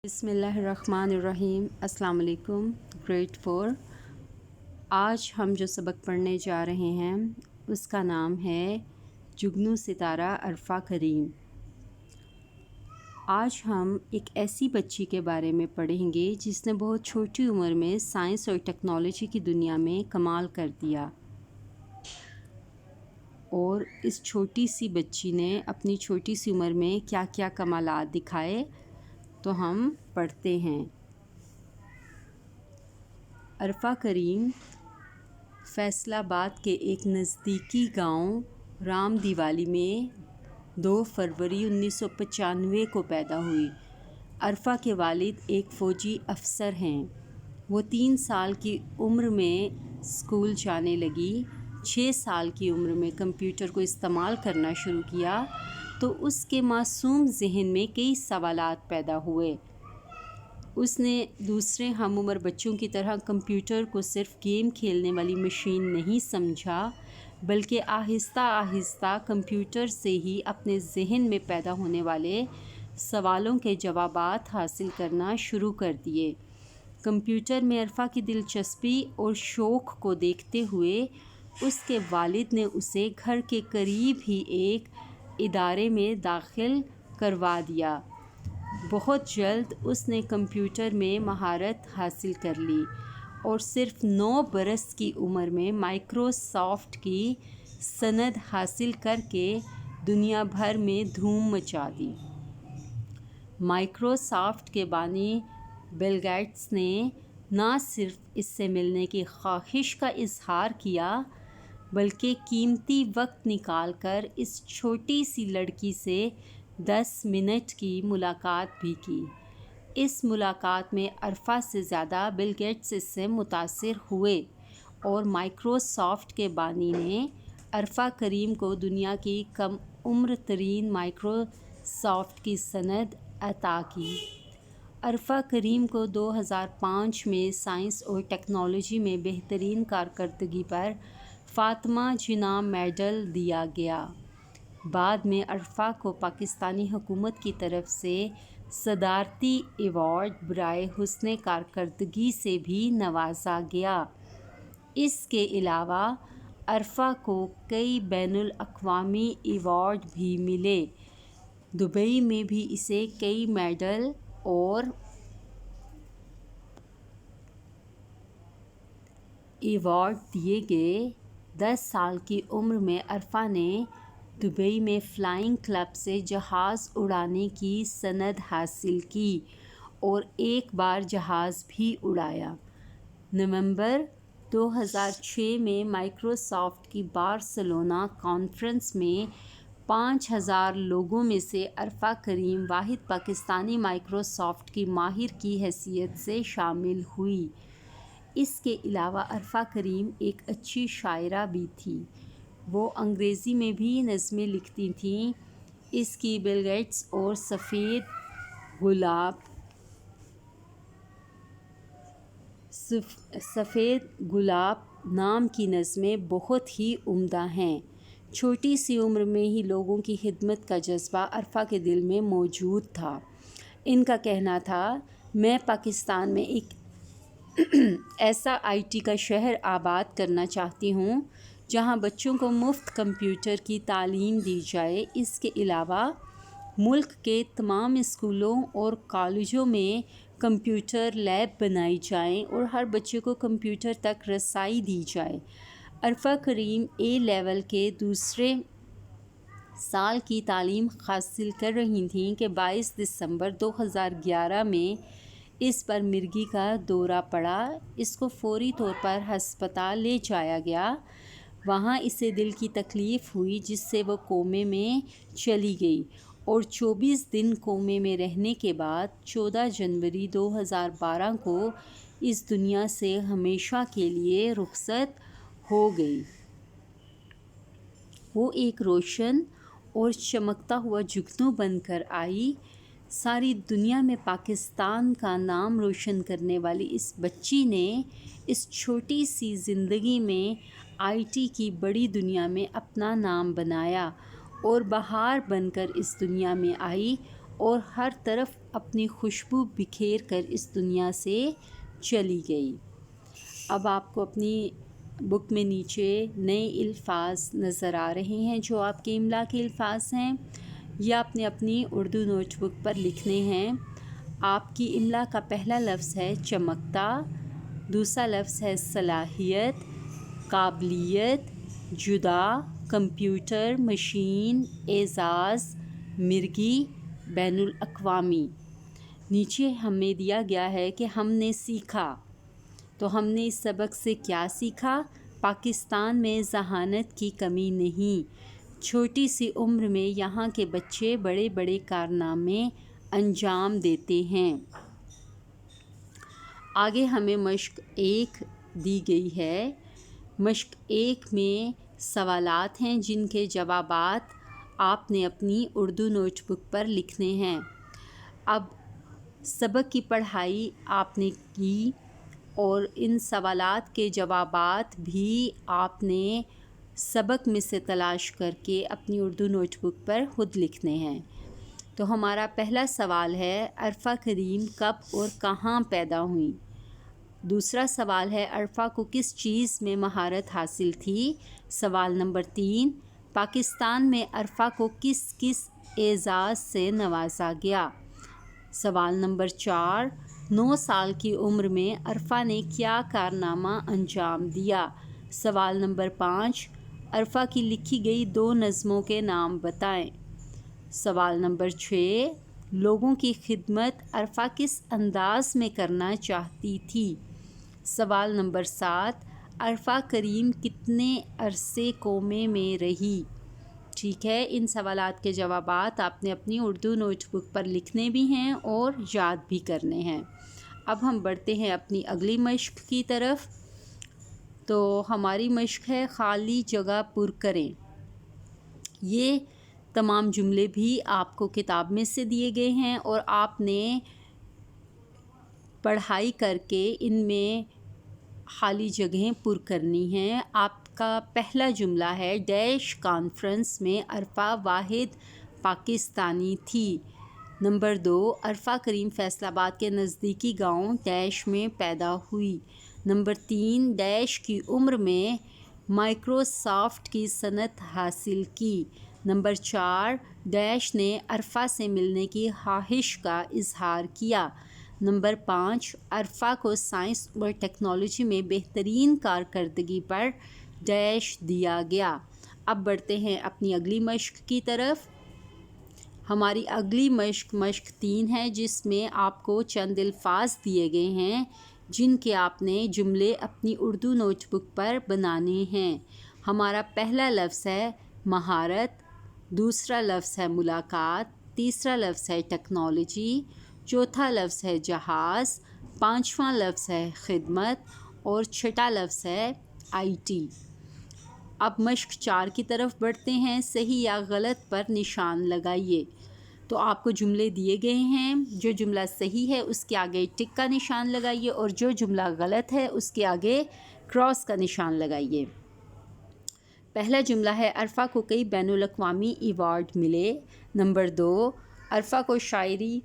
بسم اللہ الرحمن الرحیم۔ السلام علیکم۔ گریڈ 4 آج ہم جو سبق پڑھنے جا رہے ہیں اس کا نام ہے جگنو ستارہ عرفہ کریم۔ آج ہم ایک ایسی بچی کے بارے میں پڑھیں گے جس نے بہت چھوٹی عمر میں سائنس اور ٹیکنالوجی کی دنیا میں کمال کر دیا، اور اس چھوٹی سی بچی نے اپنی چھوٹی سی عمر میں کیا کیا کمالات دکھائے تو ہم پڑھتے ہیں۔ عرفہ کریم فیصل آباد کے ایک نزدیکی گاؤں رام دیوالی میں 2 فروری 1995 کو پیدا ہوئی۔ عرفہ کے والد ایک فوجی افسر ہیں۔ وہ 3 سال کی عمر میں اسکول جانے لگی۔ 6 سال کی عمر میں کمپیوٹر کو استعمال کرنا شروع کیا تو اس کے معصوم ذہن میں کئی سوالات پیدا ہوئے۔ اس نے دوسرے ہم عمر بچوں کی طرح کمپیوٹر کو صرف گیم کھیلنے والی مشین نہیں سمجھا، بلکہ آہستہ آہستہ کمپیوٹر سے ہی اپنے ذہن میں پیدا ہونے والے سوالوں کے جوابات حاصل کرنا شروع کر دیے۔ کمپیوٹر میں عرفہ کی دلچسپی اور شوق کو دیکھتے ہوئے اس کے والد نے اسے گھر کے قریب ہی ایک ادارے میں داخل کروا دیا۔ بہت جلد اس نے کمپیوٹر میں مہارت حاصل کر لی اور صرف 9 برس کی عمر میں مائیکروسافٹ کی سند حاصل کر کے دنیا بھر میں دھوم مچا دی۔ مائیکروسافٹ کے بانی بل گیٹس نے نہ صرف اس سے ملنے کی خواہش کا اظہار کیا بلکہ قیمتی وقت نکال کر اس چھوٹی سی لڑکی سے 10 منٹ کی ملاقات بھی کی۔ اس ملاقات میں عرفہ سے زیادہ بل گیٹس اس سے متاثر ہوئے اور مائیکروسافٹ کے بانی نے عرفہ کریم کو دنیا کی کم عمر ترین مائیکروسافٹ کی سند عطا کی۔ عرفہ کریم کو 2005 میں سائنس اور ٹیکنالوجی میں بہترین کارکردگی پر فاطمہ جناح میڈل دیا گیا۔ بعد میں عرفہ کو پاکستانی حکومت کی طرف سے صدارتی ایوارڈ برائے حسن کارکردگی سے بھی نوازا گیا۔ اس کے علاوہ عرفہ کو کئی بین الاقوامی ایوارڈ بھی ملے۔ دبئی میں بھی اسے کئی میڈل اور ایوارڈ دیے گئے۔ 10 سال کی عمر میں عرفہ نے دبئی میں فلائنگ کلب سے جہاز اڑانے کی سند حاصل کی اور ایک بار جہاز بھی اڑایا۔ نومبر 2006 میں مائیکروسافٹ کی بارسلونا کانفرنس میں 5000 لوگوں میں سے عرفہ کریم واحد پاکستانی مائیکروسافٹ کی ماہر کی حیثیت سے شامل ہوئی۔ اس کے علاوہ عرفہ کریم ایک اچھی شاعرہ بھی تھی۔ وہ انگریزی میں بھی نظمیں لکھتی تھیں۔ اس کی بل گیٹس اور سفید گلاب نام کی نظمیں بہت ہی عمدہ ہیں۔ چھوٹی سی عمر میں ہی لوگوں کی خدمت کا جذبہ عرفہ کے دل میں موجود تھا۔ ان کا کہنا تھا، میں پاکستان میں ایک ایسا IT کا شہر آباد کرنا چاہتی ہوں جہاں بچوں کو مفت کمپیوٹر کی تعلیم دی جائے۔ اس کے علاوہ ملک کے تمام اسکولوں اور کالجوں میں کمپیوٹر لیب بنائی جائیں اور ہر بچے کو کمپیوٹر تک رسائی دی جائے۔ عرفہ کریم A لیول کے دوسرے سال کی تعلیم حاصل کر رہی تھیں کہ 22 دسمبر 2011 میں اس پر مرگی کا دورہ پڑا۔ اس کو فوری طور پر ہسپتال لے جایا گیا۔ وہاں اسے دل کی تکلیف ہوئی جس سے وہ کومے میں چلی گئی اور 24 دن کومے میں رہنے کے بعد 14 جنوری 2012 کو اس دنیا سے ہمیشہ کے لیے رخصت ہو گئی۔ وہ ایک روشن اور چمکتا ہوا جگنو بن کر آئی۔ ساری دنیا میں پاکستان کا نام روشن کرنے والی اس بچی نے اس چھوٹی سی زندگی میں IT کی بڑی دنیا میں اپنا نام بنایا اور بہار بن کر اس دنیا میں آئی اور ہر طرف اپنی خوشبو بکھیر کر اس دنیا سے چلی گئی۔ اب آپ کو اپنی بک میں نیچے نئے الفاظ نظر آ رہے ہیں جو آپ کے املا کے الفاظ ہیں، یا آپ نے اپنی اردو نوٹ بک پر لکھنے ہیں۔ آپ کی املا کا پہلا لفظ ہے چمکتا، دوسرا لفظ ہے صلاحیت، قابلیت، جدا، کمپیوٹر، مشین، اعزاز، مرگی، بین الاقوامی۔ نیچے ہمیں دیا گیا ہے کہ ہم نے سیکھا، تو ہم نے اس سبق سے کیا سیکھا؟ پاکستان میں ذہانت کی کمی نہیں، چھوٹی سی عمر میں یہاں کے بچے بڑے بڑے کارنامے انجام دیتے ہیں۔ آگے ہمیں مشق 1 دی گئی ہے۔ مشق 1 میں سوالات ہیں جن کے جوابات آپ نے اپنی اردو نوٹ بک پر لکھنے ہیں۔ اب سبق کی پڑھائی آپ نے کی اور ان سوالات کے جوابات بھی آپ نے سبق میں سے تلاش کر کے اپنی اردو نوٹ بک پر خود لکھنے ہیں۔ تو ہمارا پہلا سوال ہے عرفہ کریم کب اور کہاں پیدا ہوئیں؟ دوسرا سوال ہے عرفہ کو کس چیز میں مہارت حاصل تھی؟ سوال نمبر 3، پاکستان میں عرفہ کو کس کس اعزاز سے نوازا گیا؟ سوال نمبر 4، 9 سال کی عمر میں عرفہ نے کیا کارنامہ انجام دیا؟ سوال نمبر 5، عرفہ کی لکھی گئی 2 نظموں کے نام بتائیں۔ سوال نمبر 6، لوگوں کی خدمت عرفہ کس انداز میں کرنا چاہتی تھی؟ سوال نمبر 7، عرفہ کریم کتنے عرصے کومے میں رہی؟ ٹھیک ہے، ان سوالات کے جوابات آپ نے اپنی اردو نوٹ بک پر لکھنے بھی ہیں اور یاد بھی کرنے ہیں۔ اب ہم بڑھتے ہیں اپنی اگلی مشق کی طرف۔ تو ہماری مشق ہے خالی جگہ پر کریں۔ یہ تمام جملے بھی آپ کو کتاب میں سے دیے گئے ہیں اور آپ نے پڑھائی کر کے ان میں خالی جگہیں پر کرنی ہیں۔ آپ کا پہلا جملہ ہے ڈیش کانفرنس میں عرفہ واحد پاکستانی تھی۔ نمبر 2، عرفہ کریم فیصل آباد کے نزدیکی گاؤں ڈیش میں پیدا ہوئی۔ نمبر 3، ڈیش کی عمر میں مائکروسافٹ کی صنعت حاصل کی۔ نمبر 4، ڈیش نے عرفہ سے ملنے کی خواہش کا اظہار کیا۔ نمبر 5، عرفہ کو سائنس اور ٹیکنالوجی میں بہترین کارکردگی پر ڈیش دیا گیا۔ اب بڑھتے ہیں اپنی اگلی مشق کی طرف۔ ہماری اگلی مشق 3 ہے جس میں آپ کو چند الفاظ دیے گئے ہیں جن کے آپ نے جملے اپنی اردو نوٹ بک پر بنانے ہیں۔ ہمارا پہلا لفظ ہے مہارت، دوسرا لفظ ہے ملاقات، تیسرا لفظ ہے ٹیکنالوجی، چوتھا لفظ ہے جہاز، پانچواں لفظ ہے خدمت اور چھٹا لفظ ہے IT۔ اب مشق 4 کی طرف بڑھتے ہیں۔ صحیح یا غلط پر نشان لگائیے۔ تو آپ کو جملے دیے گئے ہیں، جو جملہ صحیح ہے اس کے آگے ٹک کا نشان لگائیے اور جو جملہ غلط ہے اس کے آگے کراس کا نشان لگائیے۔ پہلا جملہ ہے عرفہ کو کئی بین الاقوامی ایوارڈ ملے۔ نمبر 2، عرفہ کو شاعری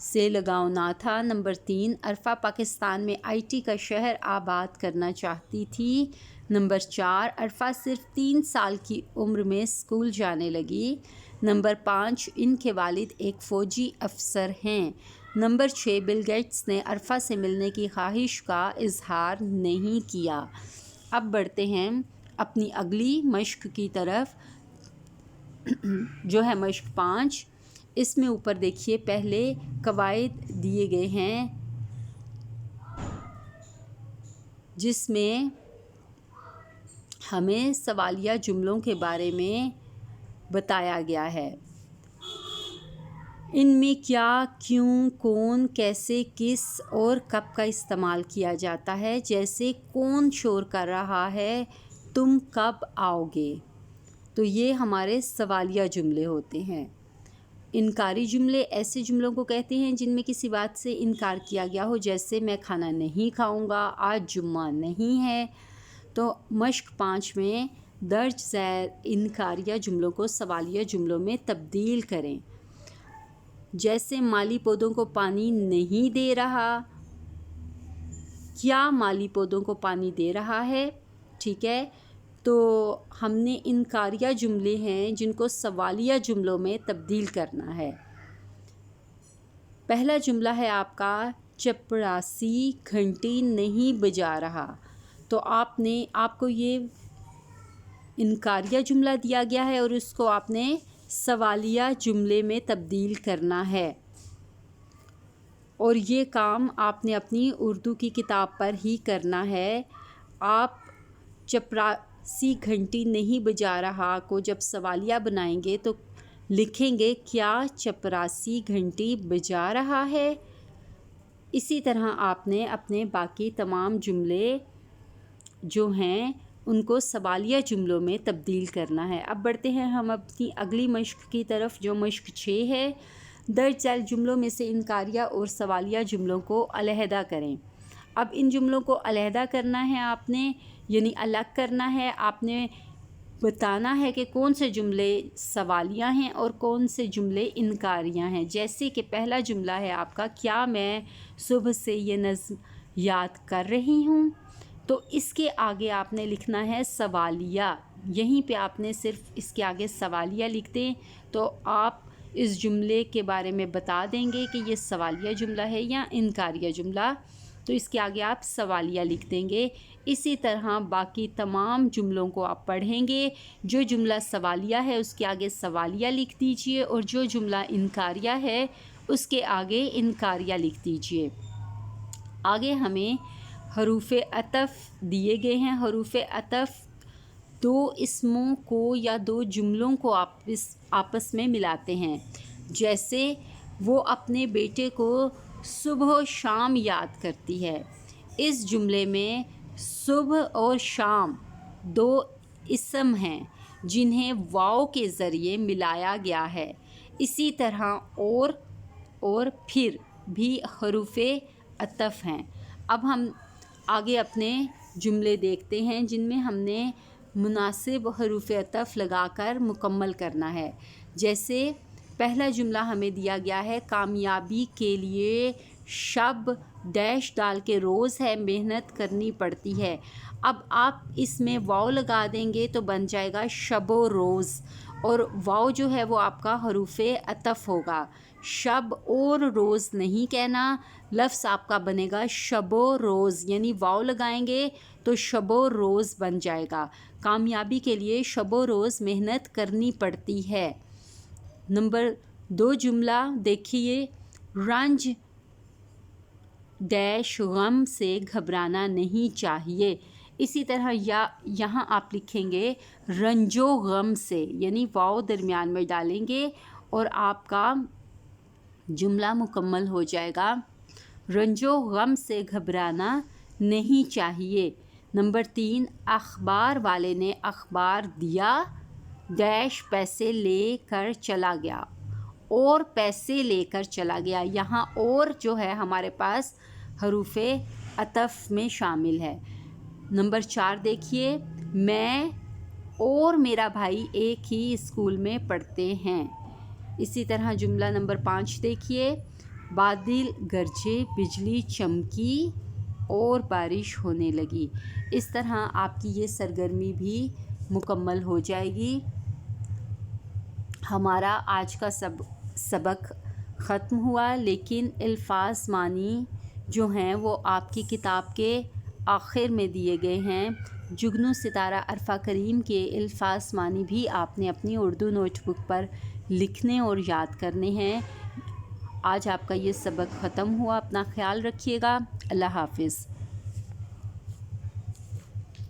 سے لگاؤ نہ تھا۔ نمبر 3، عرفہ پاکستان میں IT کا شہر آباد کرنا چاہتی تھی۔ نمبر 4، عرفہ صرف 3 سال کی عمر میں اسکول جانے لگی۔ نمبر 5، ان کے والد ایک فوجی افسر ہیں۔ نمبر 6، بل گیٹس نے عرفہ سے ملنے کی خواہش کا اظہار نہیں کیا۔ اب بڑھتے ہیں اپنی اگلی مشق کی طرف جو ہے مشق 5۔ اس میں اوپر دیکھیے پہلے قواعد دیے گئے ہیں جس میں ہمیں سوالیہ جملوں کے بارے میں بتایا گیا ہے۔ ان میں کیا، کیوں، کون، کیسے، کس اور کب کا استعمال کیا جاتا ہے، جیسے کون شور کر رہا ہے، تم کب آؤ گے۔ تو یہ ہمارے سوالیہ جملے ہوتے ہیں۔ انکاری جملے ایسے جملوں کو کہتے ہیں جن میں کسی بات سے انکار کیا گیا ہو، جیسے میں کھانا نہیں کھاؤں گا، آج جمعہ نہیں ہے۔ تو مشق 5 میں درج ذیل انکاریہ جملوں کو سوالیہ جملوں میں تبدیل کریں۔ جیسے مالی پودوں کو پانی نہیں دے رہا، کیا مالی پودوں کو پانی دے رہا ہے؟ ٹھیک ہے، تو ہم نے انکاریہ جملے ہیں جن کو سوالیہ جملوں میں تبدیل کرنا ہے۔ پہلا جملہ ہے آپ کا چپراسی گھنٹی نہیں بجا رہا، تو آپ کو یہ انکاریہ جملہ دیا گیا ہے اور اس کو آپ نے سوالیہ جملے میں تبدیل کرنا ہے، اور یہ کام آپ نے اپنی اردو کی کتاب پر ہی کرنا ہے۔ آپ چپراسی گھنٹی نہیں بجا رہا کو جب سوالیہ بنائیں گے تو لکھیں گے کیا چپراسی گھنٹی بجا رہا ہے۔ اسی طرح آپ نے اپنے باقی تمام جملے جو ہیں ان کو سوالیہ جملوں میں تبدیل کرنا ہے۔ اب بڑھتے ہیں ہم اپنی اگلی مشق کی طرف، جو مشق 6 ہے۔ درج ذیل جملوں میں سے انکاریہ اور سوالیہ جملوں کو علیحدہ کریں۔ اب ان جملوں کو علیحدہ کرنا ہے آپ نے، یعنی الگ کرنا ہے۔ آپ نے بتانا ہے کہ کون سے جملے سوالیہ ہیں اور کون سے جملے انکاریہ ہیں۔ جیسے کہ پہلا جملہ ہے آپ کا، کیا میں صبح سے یہ نظم یاد کر رہی ہوں، تو اس کے آگے آپ نے لکھنا ہے سوالیہ۔ یہیں پہ آپ نے صرف اس کے آگے سوالیہ لکھ دیں تو آپ اس جملے کے بارے میں بتا دیں گے کہ یہ سوالیہ جملہ ہے یا انکاریہ جملہ، تو اس کے آگے آپ سوالیہ لکھ دیں گے۔ اسی طرح باقی تمام جملوں کو آپ پڑھیں گے، جو جملہ سوالیہ ہے اس کے آگے سوالیہ لکھ دیجئے، اور جو جملہ انکاریہ ہے اس کے آگے انکاریہ لکھ دیجئے۔ آگے ہمیں حروف عطف دیے گئے ہیں۔ حروف عطف دو اسموں کو یا دو جملوں کو آپس میں ملاتے ہیں۔ جیسے وہ اپنے بیٹے کو صبح و شام یاد کرتی ہے، اس جملے میں صبح اور شام دو اسم ہیں جنہیں واو کے ذریعے ملایا گیا ہے۔ اسی طرح اور پھر بھی حروف عطف ہیں۔ اب ہم آگے اپنے جملے دیکھتے ہیں جن میں ہم نے مناسب حروف عطف لگا کر مکمل کرنا ہے۔ جیسے پہلا جملہ ہمیں دیا گیا ہے، کامیابی کے لیے شب ڈیش ڈال کے روز ہے، محنت کرنی پڑتی ہے۔ اب آپ اس میں واو لگا دیں گے تو بن جائے گا شب و روز، اور واو جو ہے وہ آپ کا حروف عطف ہوگا۔ شب اور روز نہیں کہنا، لفظ آپ کا بنے گا شب و روز، یعنی واو لگائیں گے تو شب و روز بن جائے گا۔ کامیابی کے لیے شب و روز محنت کرنی پڑتی ہے۔ نمبر 2 جملہ دیکھیے، رنج ڈیش غم سے گھبرانا نہیں چاہیے۔ اسی طرح یہاں آپ لکھیں گے رنج و غم سے، یعنی واو درمیان میں ڈالیں گے اور آپ کا جملہ مکمل ہو جائے گا، رنج و غم سے گھبرانا نہیں چاہیے۔ نمبر 3، اخبار والے نے اخبار دیا ڈیش پیسے لے کر چلا گیا، اور پیسے لے کر چلا گیا۔ یہاں اور جو ہے ہمارے پاس حروف عطف میں شامل ہے۔ نمبر 4 دیکھیے، میں اور میرا بھائی ایک ہی اسکول میں پڑھتے ہیں۔ اسی طرح جملہ نمبر 5 دیکھیے، بادل گرجے، بجلی چمکی اور بارش ہونے لگی۔ اس طرح آپ کی یہ سرگرمی بھی مکمل ہو جائے گی۔ ہمارا آج کا سبق ختم ہوا، لیکن الفاظ معنی جو ہیں وہ آپ کی کتاب کے آخر میں دیے گئے ہیں۔ جگنو ستارہ عرفہ کریم کے الفاظ معنی بھی آپ نے اپنی اردو نوٹ بک پر لکھنے اور یاد کرنے ہیں۔ آج آپ کا یہ سبق ختم ہوا، اپنا خیال رکھیے گا، اللہ حافظ۔